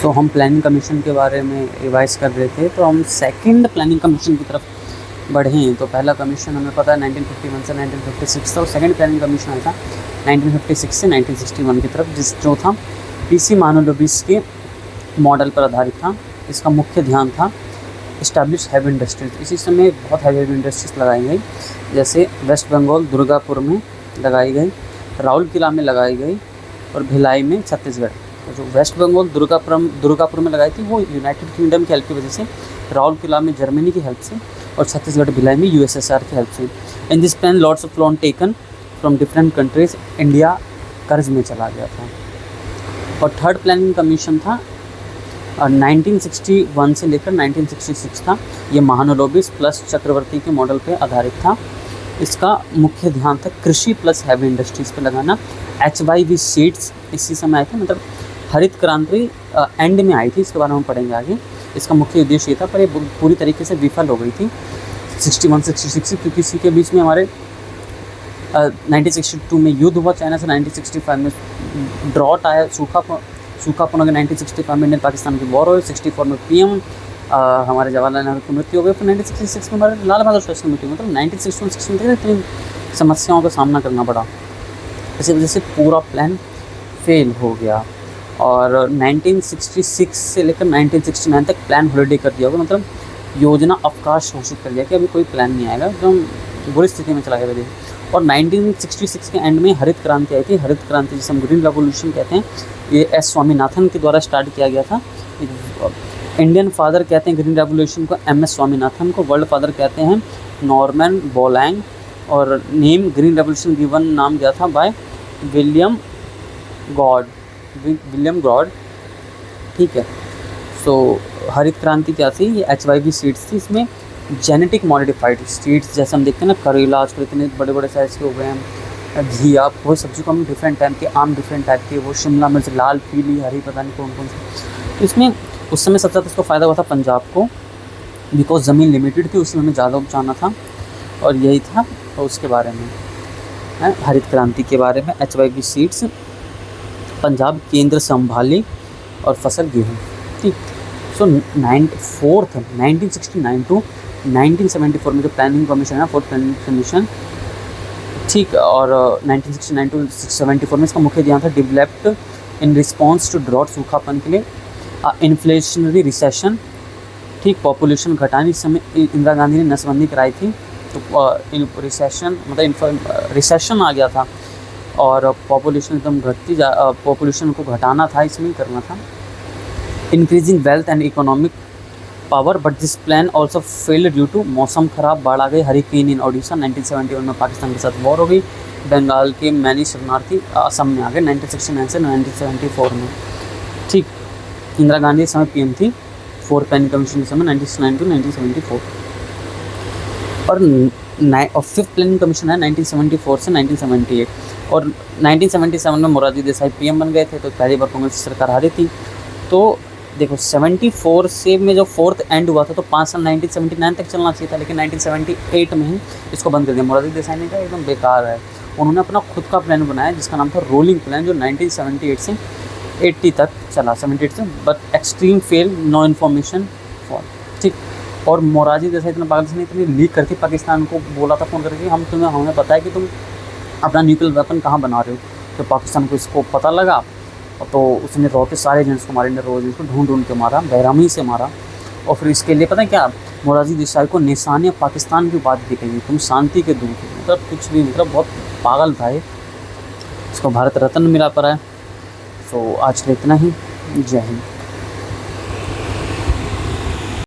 तो हम planning commission के बारे में रिवाइज़ कर रहे थे, तो हम सेकंड प्लानिंग कमीशन की तरफ बढ़े हैं। तो पहला कमीशन हमें पता है 1951 से 1956 था, और सेकंड प्लानिंग कमीशन आया था 1956 से 1961 की तरफ, जो था पीसी मानोलोबिस के मॉडल पर आधारित था। इसका मुख्य ध्यान था इस्टेब्लिश हैवी इंडस्ट्रीज। इसी समय बहुत हैवी इंडस्ट्रीज लगाई गई, जैसे वेस्ट बंगाल दुर्गापुर में लगाई गई, राउरकेला में लगाई गई, और भिलाई में छत्तीसगढ़। तो जो वेस्ट बंगाल दुर्गापुर में लगाई थी वो यूनाइटेड किंगडम की हेल्प की वजह से, राउरकेला में जर्मनी की हेल्प से, और छत्तीसगढ़ भिलाई में यूएसएसआर की हेल्प से। In this plan lots of loan taken from different countries. India कर्ज में चला गया था। और थर्ड प्लानिंग कमीशन था 1961 से लेकर 1966 था। ये महानलोबिस प्लस चक्रवर्ती के मॉडल पे आधारित था। इसका मुख्य ध्यान था कृषि प्लस हैवी इंडस्ट्रीज़ पे लगाना। HYV सीड्स इसी समय आए थे, मतलब हरित क्रांति एंड में आई थी, इसके बारे में हम पढ़ेंगे आगे। इसका मुख्य उद्देश्य ये था, पर ये पूरी तरीके से विफल हो गई थी 61-66 क्योंकि इसी के बीच में हमारे 1962 में युद्ध हुआ चाइना से, 1965 में ड्रॉट आया, सूखापन हो गया, 1965 में इंडियन पाकिस्तान की वॉर हुई, 64 में PM हमारे जवाहरलाल नेहरू की मृत्यु हो गई, फिर 1966 में हमारे लाल बहादुर शास्त्री की मृत्यु। मतलब 1961 में इतनी समस्याओं का सामना करना पड़ा, इसी वजह से पूरा प्लान फेल हो गया। और 1966 से लेकर 1969 तक प्लान हॉलीडे कर दिया होगा, मतलब योजना अवकाश घोषित कर दिया कि अभी कोई प्लान नहीं आएगा, एकदम बुरी स्थिति में चला गया वजह। और 1966 के एंड में हरित क्रांति आई थी। हरित क्रांति जिसे हम ग्रीन रेवोल्यूशन कहते हैं, ये S स्वामीनाथन के द्वारा स्टार्ट किया गया था। इंडियन फादर कहते हैं ग्रीन रेवोल्यूशन को MS स्वामीनाथन को, वर्ल्ड फादर कहते हैं नॉर्मन बोलैंग, और नेम ग्रीन रेवोल्यूशन गिवन नाम दिया था बाय विलियम गॉड। ठीक है। सो हरित क्रांति क्या थी, ये HYV सीड्स थी। इसमें जेनेटिक मॉडिफाइड सीड्स, जैसे हम देखते हैं ना करेला आजकल इतने बड़े बड़े साइज़ के हो गए हैं, घिया, वो सब्जी को हम डिफरेंट टाइप के, आम डिफरेंट टाइप के, वो शिमला मिर्च लाल पीली हरी पता नहीं कौन कौन सी। तो इसमें उस समय सबसे ज़्यादा इसको फ़ायदा हुआ था पंजाब को, बिकॉज ज़मीन लिमिटेड थी, उस समय में ज़्यादा उपजाना था, और यही था। और उसके बारे में हरित क्रांति के बारे में HYV सीड्स, पंजाब केंद्र संभाली और फसल गेहूँ। ठीक। सो 1969 टू 1974 में जो प्लानिंग कमीशन है, फोर्थ प्लानिंग कमीशन, ठीक। और 1969 टू 74 में इसका मुख्य ध्यान था developed in response to drought, सूखापन के लिए, इन्फ्लेशनरी रिसेशन, ठीक, पॉपुलेशन घटाने। इस समय इंदिरा गांधी ने नसबंदी कराई थी, तो रिसेशन मतलब रिसेशन आ गया था, और पॉपुलेशन एकदम घटती पॉपुलेशन को घटाना था, इसमें करना था। Increasing wealth and economic power, but this plan also failed due to मौसम खराब, बाढ़ आ गई, हरिकेन इन ओडिशा। 1971 में पाकिस्तान के साथ वॉर हो गई, बंगाल के मैनी शरणार्थी असम में आ गए 1969 से 1974 में। ठीक। इंदिरा गांधी समय PM थी, फोर्थ प्लानिंग कमीशन के समय 1969 टू 1974। और फिफ्थ प्लानिंग कमीशन है 1974 से 1978। और 1977 में मोरारजी देसाई PM बन गए थे, तो पहली बार कांग्रेस सरकार हारी थी। तो देखो 74 से में जो फोर्थ एंड हुआ था, तो 5 साल 1979 तक चलना चाहिए था, लेकिन 1978 में ही इसको बंद कर दिया। मोरारजी देसाई ने कहा एकदम बेकार है। उन्होंने अपना खुद का प्लान बनाया जिसका नाम था रोलिंग प्लान, जो 1978 से 80 तक चला, 78 से, but extreme fail, no information for. ठीक। और मोरारजी देसाई इतना पागल से इतनी लीक करती, पाकिस्तान को बोला था फ़ोन करके, हमें पता है कि तुम अपना न्यूक्लियर वेपन कहाँ बना रहे हो। तो पाकिस्तान को इसको पता लगा, तो उसने रोके सारे एजेंट्स को मारे, रोज इसको ढूंढ के मारा, बेरहमी से मारा। और फिर इसके लिए पता है क्या, मोरारजी देसाई को निशान पाकिस्तान की बात दी गई, तुम शांति के दूत, मतलब कुछ भी, मतलब बहुत पागल था ये। इसको भारत रत्न मिला पड़ा है। सो आज के इतना ही, जय हिंद।